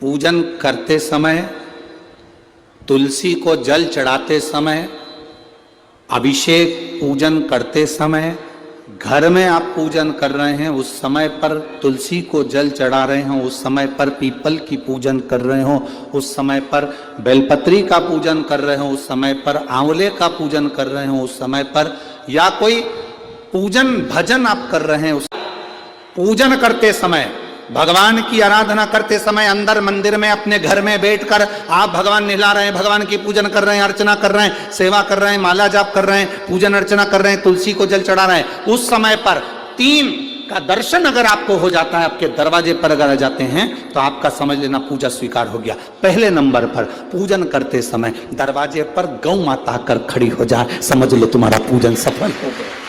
पूजन करते समय, तुलसी को जल चढ़ाते समय, अभिषेक पूजन करते समय, घर में आप पूजन कर रहे हैं उस समय पर तुलसी को जल चढ़ा रहे हो, उस समय पर पीपल की पूजन कर रहे हो, उस समय पर बेलपत्री का पूजन कर रहे हो, उस समय पर आंवले का पूजन कर रहे हो, उस समय पर या कोई पूजन भजन आप कर रहे हैं, उस पूजन करते समय, भगवान की आराधना करते समय अंदर मंदिर में अपने घर में बैठकर आप भगवान निहला रहे हैं, भगवान की पूजन कर रहे हैं, अर्चना कर रहे हैं, सेवा कर रहे हैं, माला जाप कर रहे हैं, पूजन अर्चना कर रहे हैं, तुलसी को जल चढ़ा रहे हैं, उस समय पर 3 का दर्शन अगर आपको हो जाता है, आपके दरवाजे पर अगर आ जाते हैं तो आपका समझ लेना पूजा स्वीकार हो गया। पहले नंबर पर पूजन करते समय दरवाजे पर गौ माता आकर खड़ी हो जाए, समझ लो तुम्हारा पूजन सफल हो गया।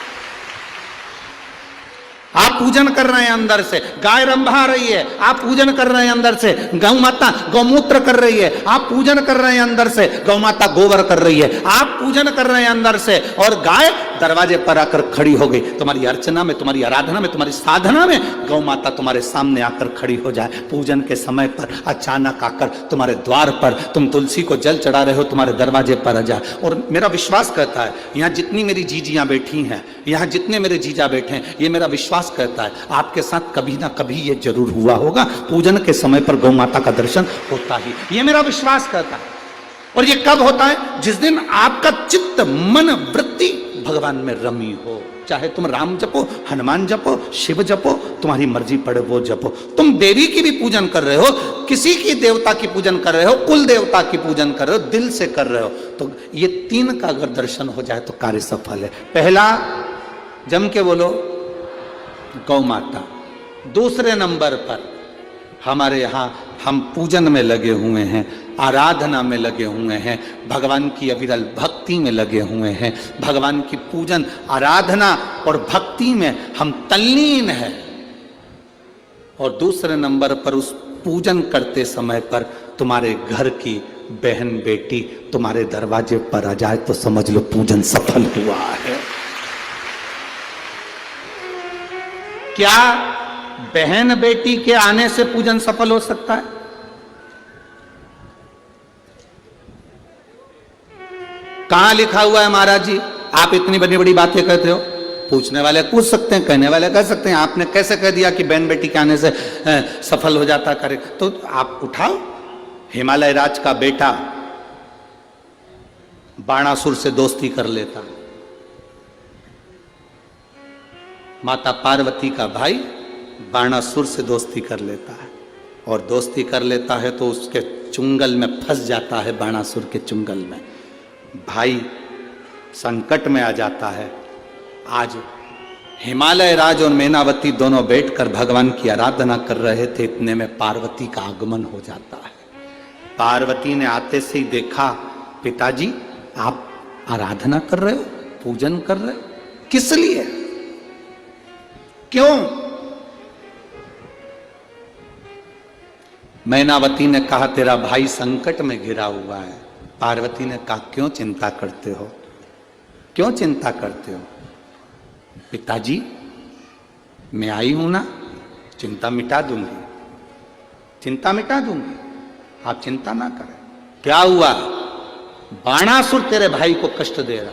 आप पूजन कर रहे हैं अंदर से, गाय रंभा रही है, आप पूजन कर रहे हैं अंदर से, गौ माता गौमूत्र कर रही है, आप पूजन कर रहे हैं अंदर से, गौ माता गोबर कर रही है, आप पूजन कर रहे हैं अंदर से, और गाय दरवाजे पर आकर खड़ी हो गई। तुम्हारी अर्चना में, तुम्हारी आराधना में, तुम्हारी साधना में गौ माता तुम्हारे सामने आकर खड़ी हो जाए। पूजन के समय पर अचानक आकर तुम्हारे द्वार पर, तुम तुलसी को जल चढ़ा रहे हो, तुम्हारे दरवाजे पर आ जाए। और मेरा विश्वास कहता है, यहाँ जितनी मेरी जीजियां बैठी हैं, यहाँ जितने मेरे जीजा बैठे हैं, ये मेरा विश्वास कहता है आपके साथ कभी ना कभी ये जरूर हुआ होगा, पूजन के समय पर गौ माता का दर्शन होता ही, ये मेरा विश्वास कहता है। और ये कब होता है? जिस दिन आपका चित्त, मन, वृत्ति भगवान में रमी हो। चाहे तुम राम जपो, हनुमान जपो, शिव जपो, तुम्हारी मर्जी पड़े वो जपो। तुम देवी की भी पूजन कर रहे हो, किसी की देवता की पूजन कर रहे हो, कुल देवता की पूजन कर रहे हो, दिल से कर रहे हो, तो ये 3 का अगर दर्शन हो जाए तो कार्य सफल है। पहला, जम के बोलो, गौ माता। दूसरे नंबर पर हमारे यहाँ हम पूजन में लगे हुए हैं, आराधना में लगे हुए हैं, भगवान की अविरल भक्ति में लगे हुए हैं, भगवान की पूजन, आराधना और भक्ति में हम तल्लीन हैं। और दूसरे नंबर पर उस पूजन करते समय पर तुम्हारे घर की बहन बेटी तुम्हारे दरवाजे पर आ जाए तो समझ लो पूजन सफल हुआ है। क्या बहन बेटी के आने से पूजन सफल हो सकता है? कहां लिखा हुआ है महाराज जी? आप इतनी बड़ी बड़ी बातें कहते हो। पूछने वाले पूछ सकते हैं, कहने वाले कह सकते हैं, आपने कैसे कह दिया कि बहन बेटी के आने से सफल हो जाता करे? तो आप उठाओ, हिमालय राज का बेटा बाणासुर से दोस्ती कर लेता, माता पार्वती का भाई बाणासुर से दोस्ती कर लेता है, और दोस्ती कर लेता है तो उसके चुंगल में फंस जाता है, बाणासुर के चुंगल में भाई संकट में आ जाता है। आज हिमालय राज और मैनावती दोनों बैठकर भगवान की आराधना कर रहे थे, इतने में पार्वती का आगमन हो जाता है। पार्वती ने आते से ही देखा, पिताजी आप आराधना कर रहे हो, पूजन कर रहे हो, किस लिए, क्यों? मैनावती ने कहा तेरा भाई संकट में घिरा हुआ है। पार्वती ने कहा क्यों चिंता करते हो, क्यों चिंता करते हो? पिताजी मैं आई हूं ना, चिंता मिटा दूंगी, चिंता मिटा दूंगी, आप चिंता ना करें। क्या हुआ? बाणासुर तेरे भाई को कष्ट दे रहा,